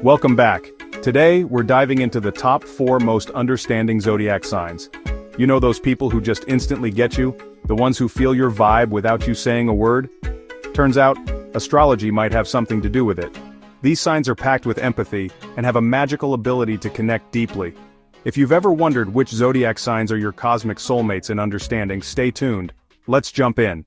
Welcome back. Today, we're diving into the top 4 most understanding zodiac signs. You know those people who just instantly get you? The ones who feel your vibe without you saying a word? Turns out, astrology might have something to do with it. These signs are packed with empathy and have a magical ability to connect deeply. If you've ever wondered which zodiac signs are your cosmic soulmates in understanding, stay tuned. Let's jump in.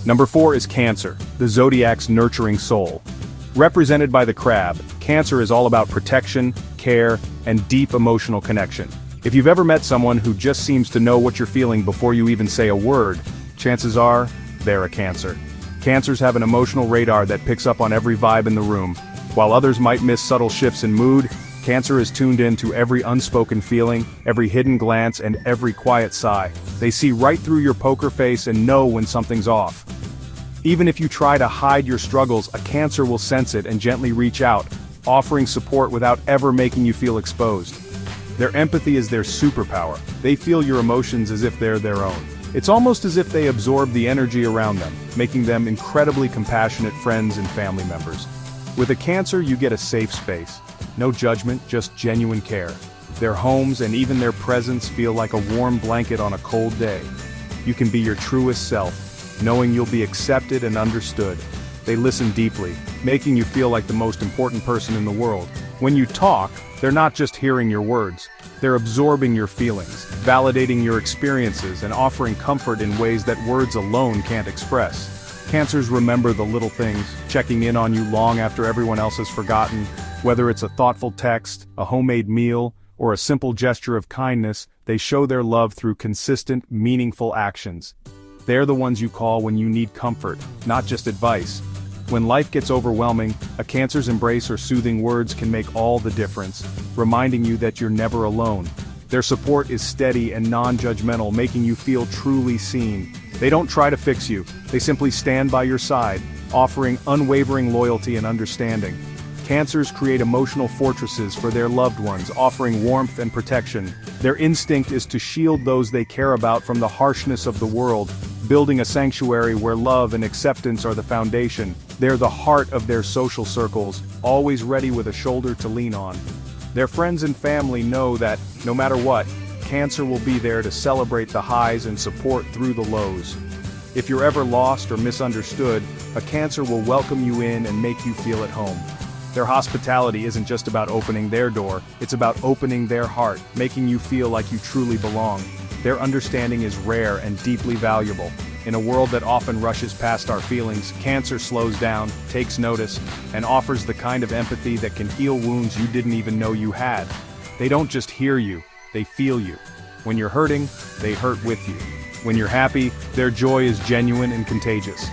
Number 4 is Cancer, the zodiac's nurturing soul. Represented by the crab, Cancer is all about protection, care, and deep emotional connection. If you've ever met someone who just seems to know what you're feeling before you even say a word, chances are, they're a Cancer. Cancers have an emotional radar that picks up on every vibe in the room. While others might miss subtle shifts in mood, Cancer is tuned in to every unspoken feeling, every hidden glance, and every quiet sigh. They see right through your poker face and know when something's off. Even if you try to hide your struggles, a Cancer will sense it and gently reach out, offering support without ever making you feel exposed. Their empathy is their superpower. They feel your emotions as if they're their own. It's almost as if they absorb the energy around them, making them incredibly compassionate friends and family members. With a Cancer, you get a safe space. No judgment, just genuine care. Their homes and even their presence feel like a warm blanket on a cold day. You can be your truest self, knowing you'll be accepted and understood. They listen deeply, making you feel like the most important person in the world. When you talk, they're not just hearing your words. They're absorbing your feelings, validating your experiences, and offering comfort in ways that words alone can't express. Cancers remember the little things, checking in on you long after everyone else has forgotten. Whether it's a thoughtful text, a homemade meal, or a simple gesture of kindness, they show their love through consistent, meaningful actions. They're the ones you call when you need comfort, not just advice. When life gets overwhelming, a Cancer's embrace or soothing words can make all the difference, reminding you that you're never alone. Their support is steady and non-judgmental, making you feel truly seen. They don't try to fix you, they simply stand by your side, offering unwavering loyalty and understanding. Cancers create emotional fortresses for their loved ones, offering warmth and protection. Their instinct is to shield those they care about from the harshness of the world, building a sanctuary where love and acceptance are the foundation. They're the heart of their social circles, always ready with a shoulder to lean on. Their friends and family know that, no matter what, Cancer will be there to celebrate the highs and support through the lows. If you're ever lost or misunderstood, a Cancer will welcome you in and make you feel at home. Their hospitality isn't just about opening their door, it's about opening their heart, making you feel like you truly belong. Their understanding is rare and deeply valuable. In a world that often rushes past our feelings, Cancer slows down, takes notice, and offers the kind of empathy that can heal wounds you didn't even know you had. They don't just hear you, they feel you. When you're hurting, they hurt with you. When you're happy, their joy is genuine and contagious.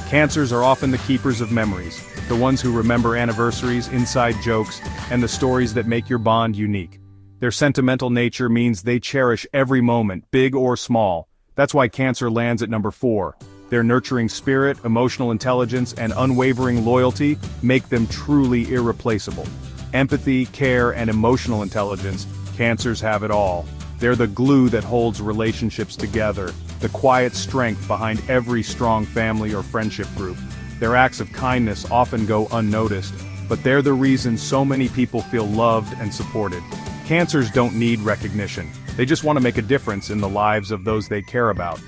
Cancers are often the keepers of memories, the ones who remember anniversaries, inside jokes, and the stories that make your bond unique. Their sentimental nature means they cherish every moment, big or small. That's why Cancer lands at number 4. Their nurturing spirit, emotional intelligence, and unwavering loyalty make them truly irreplaceable. Empathy, care, and emotional intelligence, Cancers have it all. They're the glue that holds relationships together, the quiet strength behind every strong family or friendship group. Their acts of kindness often go unnoticed, but they're the reason so many people feel loved and supported. Cancers don't need recognition. They just want to make a difference in the lives of those they care about.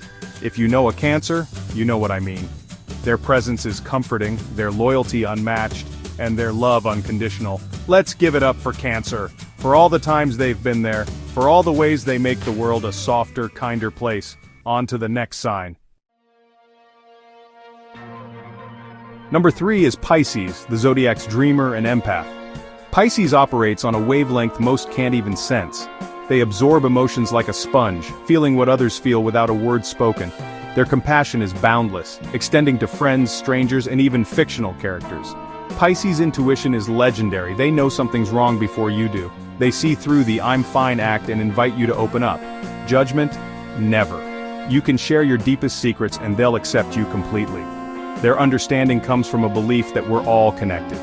If you know a Cancer, you know what I mean. Their presence is comforting, their loyalty unmatched, and their love unconditional. Let's give it up for Cancer, for all the times they've been there, for all the ways they make the world a softer, kinder place. On to the next sign. Number 3 is Pisces, the zodiac's dreamer and empath. Pisces operates on a wavelength most can't even sense. They absorb emotions like a sponge, feeling what others feel without a word spoken. Their compassion is boundless, extending to friends, strangers, and even fictional characters. Pisces' intuition is legendary. They know something's wrong before you do. They see through the "I'm fine" act and invite you to open up. Judgment? Never. You can share your deepest secrets and they'll accept you completely. Their understanding comes from a belief that we're all connected.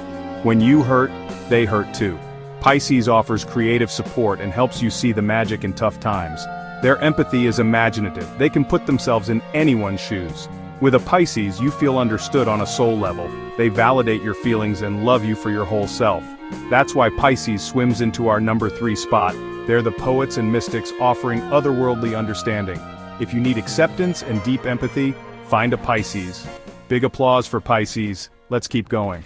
When you hurt, they hurt too. Pisces offers creative support and helps you see the magic in tough times. Their empathy is imaginative. They can put themselves in anyone's shoes. With a Pisces, you feel understood on a soul level. They validate your feelings and love you for your whole self. That's why Pisces swims into our number 3 spot. They're the poets and mystics offering otherworldly understanding. If you need acceptance and deep empathy, find a Pisces. Big applause for Pisces. Let's keep going.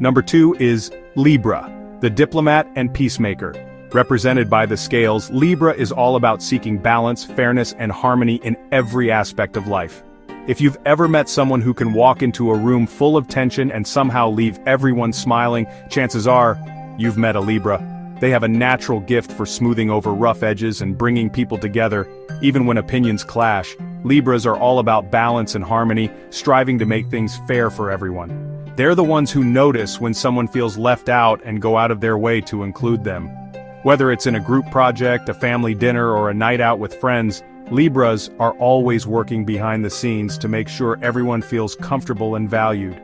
Number 2 is Libra, the diplomat and peacemaker. Represented by the scales, Libra is all about seeking balance, fairness, and harmony in every aspect of life. If you've ever met someone who can walk into a room full of tension and somehow leave everyone smiling, chances are, you've met a Libra. They have a natural gift for smoothing over rough edges and bringing people together, even when opinions clash. Libras are all about balance and harmony, striving to make things fair for everyone. They're the ones who notice when someone feels left out and go out of their way to include them. Whether it's in a group project, a family dinner, or a night out with friends, Libras are always working behind the scenes to make sure everyone feels comfortable and valued.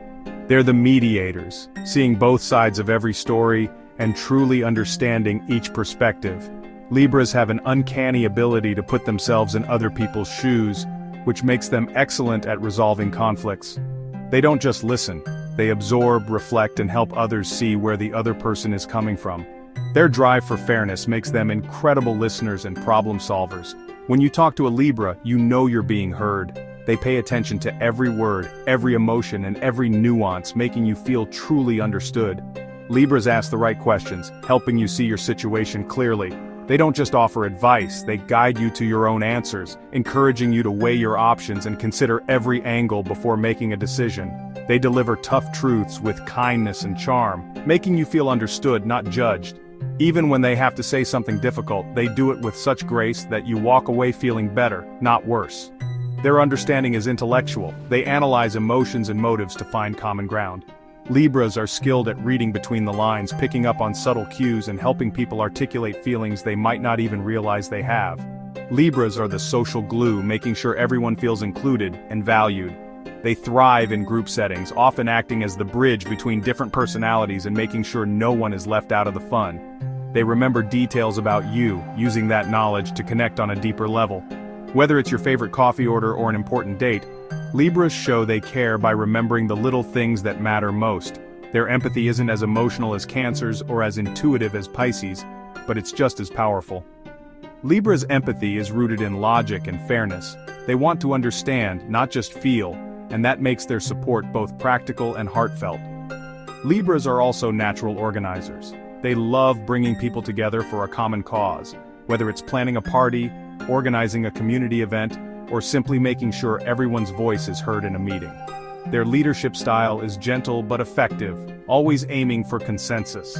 They're the mediators, seeing both sides of every story and truly understanding each perspective. Libras have an uncanny ability to put themselves in other people's shoes, which makes them excellent at resolving conflicts. They don't just listen, they absorb, reflect, and help others see where the other person is coming from. Their drive for fairness makes them incredible listeners and problem solvers. When you talk to a Libra, you know you're being heard. They pay attention to every word, every emotion, and every nuance, making you feel truly understood. Libras ask the right questions, helping you see your situation clearly. They don't just offer advice, they guide you to your own answers, encouraging you to weigh your options and consider every angle before making a decision. They deliver tough truths with kindness and charm, making you feel understood, not judged. Even when they have to say something difficult, they do it with such grace that you walk away feeling better, not worse. Their understanding is intellectual. They analyze emotions and motives to find common ground. Libras are skilled at reading between the lines, picking up on subtle cues and helping people articulate feelings they might not even realize they have. Libras are the social glue, making sure everyone feels included and valued. They thrive in group settings, often acting as the bridge between different personalities and making sure no one is left out of the fun. They remember details about you, using that knowledge to connect on a deeper level. Whether it's your favorite coffee order or an important date, Libras show they care by remembering the little things that matter most. Their empathy isn't as emotional as Cancer's or as intuitive as Pisces, but it's just as powerful. Libra's empathy is rooted in logic and fairness. They want to understand, not just feel, and that makes their support both practical and heartfelt. Libras are also natural organizers. They love bringing people together for a common cause, whether it's planning a party, organizing a community event, or simply making sure everyone's voice is heard in a meeting. Their leadership style is gentle but effective, always aiming for consensus.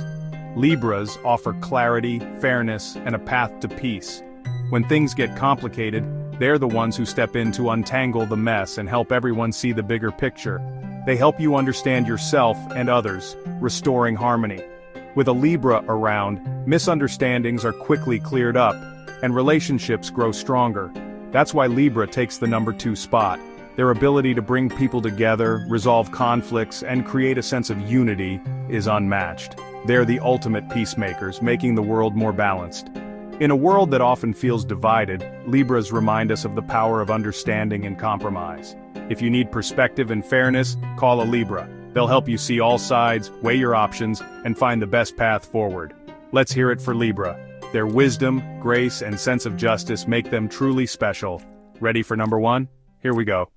Libras offer clarity, fairness, and a path to peace. When things get complicated, they're the ones who step in to untangle the mess and help everyone see the bigger picture. They help you understand yourself and others, restoring harmony. With a Libra around, misunderstandings are quickly cleared up, and relationships grow stronger. That's why Libra takes the number 2 spot. Their ability to bring people together, resolve conflicts, and create a sense of unity is unmatched. They're the ultimate peacemakers, making the world more balanced. In a world that often feels divided, Libras remind us of the power of understanding and compromise. If you need perspective and fairness, call a Libra. They'll help you see all sides, weigh your options, and find the best path forward. Let's hear it for Libra. Their wisdom, grace, and sense of justice make them truly special. Ready for number 1? Here we go.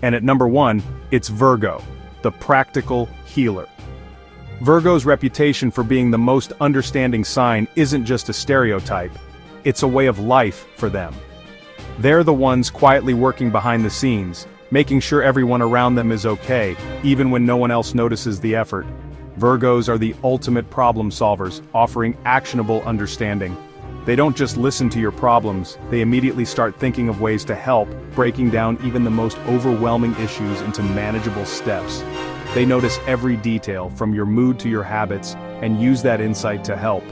And at number 1, it's Virgo, the practical healer. Virgo's reputation for being the most understanding sign isn't just a stereotype, it's a way of life for them. They're the ones quietly working behind the scenes, making sure everyone around them is okay, even when no one else notices the effort. Virgos are the ultimate problem solvers, offering actionable understanding. They don't just listen to your problems, they immediately start thinking of ways to help, breaking down even the most overwhelming issues into manageable steps. They notice every detail, from your mood to your habits, and use that insight to help.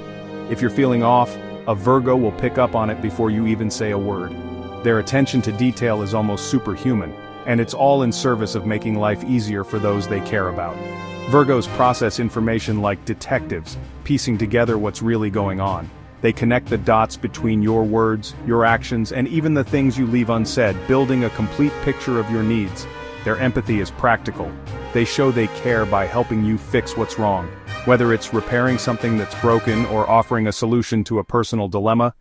If you're feeling off, a Virgo will pick up on it before you even say a word. Their attention to detail is almost superhuman, and it's all in service of making life easier for those they care about. Virgos process information like detectives, piecing together what's really going on. They connect the dots between your words, your actions, and even the things you leave unsaid, building a complete picture of your needs. Their empathy is practical. They show they care by helping you fix what's wrong. Whether it's repairing something that's broken or offering a solution to a personal dilemma,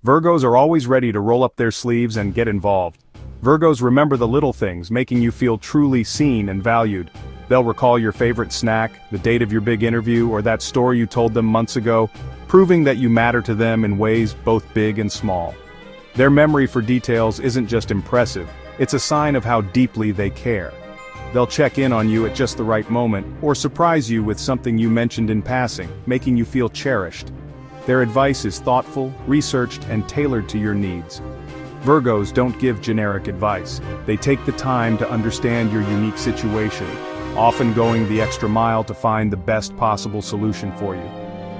Virgos are always ready to roll up their sleeves and get involved. Virgos remember the little things, making you feel truly seen and valued. They'll recall your favorite snack, the date of your big interview, or that story you told them months ago, proving that you matter to them in ways both big and small. Their memory for details isn't just impressive, it's a sign of how deeply they care. They'll check in on you at just the right moment, or surprise you with something you mentioned in passing, making you feel cherished. Their advice is thoughtful, researched, and tailored to your needs. Virgos don't give generic advice. They take the time to understand your unique situation, often going the extra mile to find the best possible solution for you.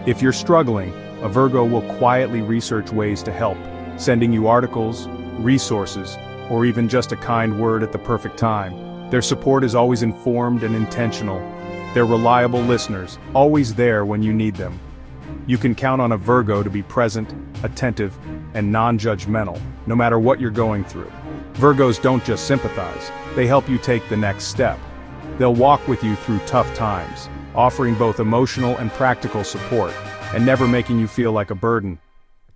If you're struggling, a Virgo will quietly research ways to help, sending you articles, resources, or even just a kind word at the perfect time. Their support is always informed and intentional. They're reliable listeners, always there when you need them. You can count on a Virgo to be present, attentive, and non-judgmental, no matter what you're going through. Virgos don't just sympathize, they help you take the next step. They'll walk with you through tough times, offering both emotional and practical support, and never making you feel like a burden.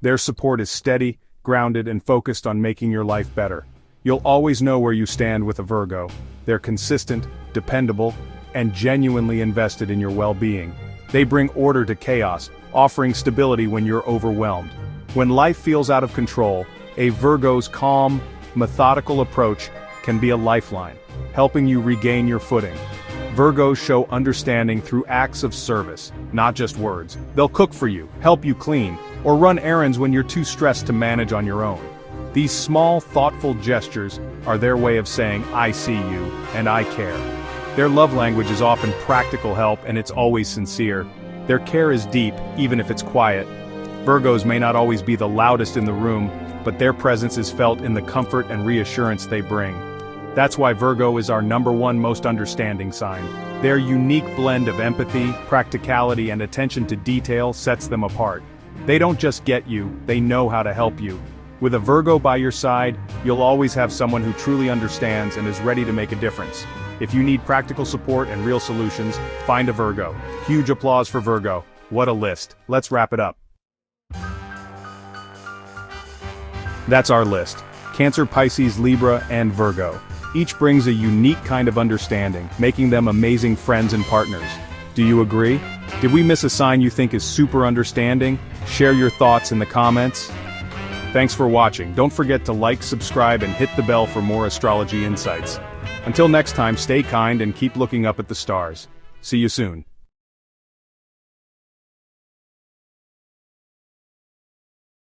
Their support is steady, grounded, and focused on making your life better. You'll always know where you stand with a Virgo. They're consistent, dependable, and genuinely invested in your well-being. They bring order to chaos, offering stability when you're overwhelmed. When life feels out of control, a Virgo's calm, methodical approach can be a lifeline, helping you regain your footing. Virgos show understanding through acts of service, not just words. They'll cook for you, help you clean, or run errands when you're too stressed to manage on your own. These small, thoughtful gestures are their way of saying, "I see you, and I care." Their love language is often practical help, and it's always sincere. Their care is deep, even if it's quiet. Virgos may not always be the loudest in the room, but their presence is felt in the comfort and reassurance they bring. That's why Virgo is our #1 most understanding sign. Their unique blend of empathy, practicality, and attention to detail sets them apart. They don't just get you, they know how to help you. With a Virgo by your side, you'll always have someone who truly understands and is ready to make a difference. If you need practical support and real solutions, find a Virgo. Huge applause for Virgo. What a list. Let's wrap it up. That's our list. Cancer, Pisces, Libra, and Virgo. Each brings a unique kind of understanding, making them amazing friends and partners. Do you agree? Did we miss a sign you think is super understanding? Share your thoughts in the comments. Thanks for watching. Don't forget to like, subscribe, and hit the bell for more astrology insights. Until next time, stay kind and keep looking up at the stars. See you soon.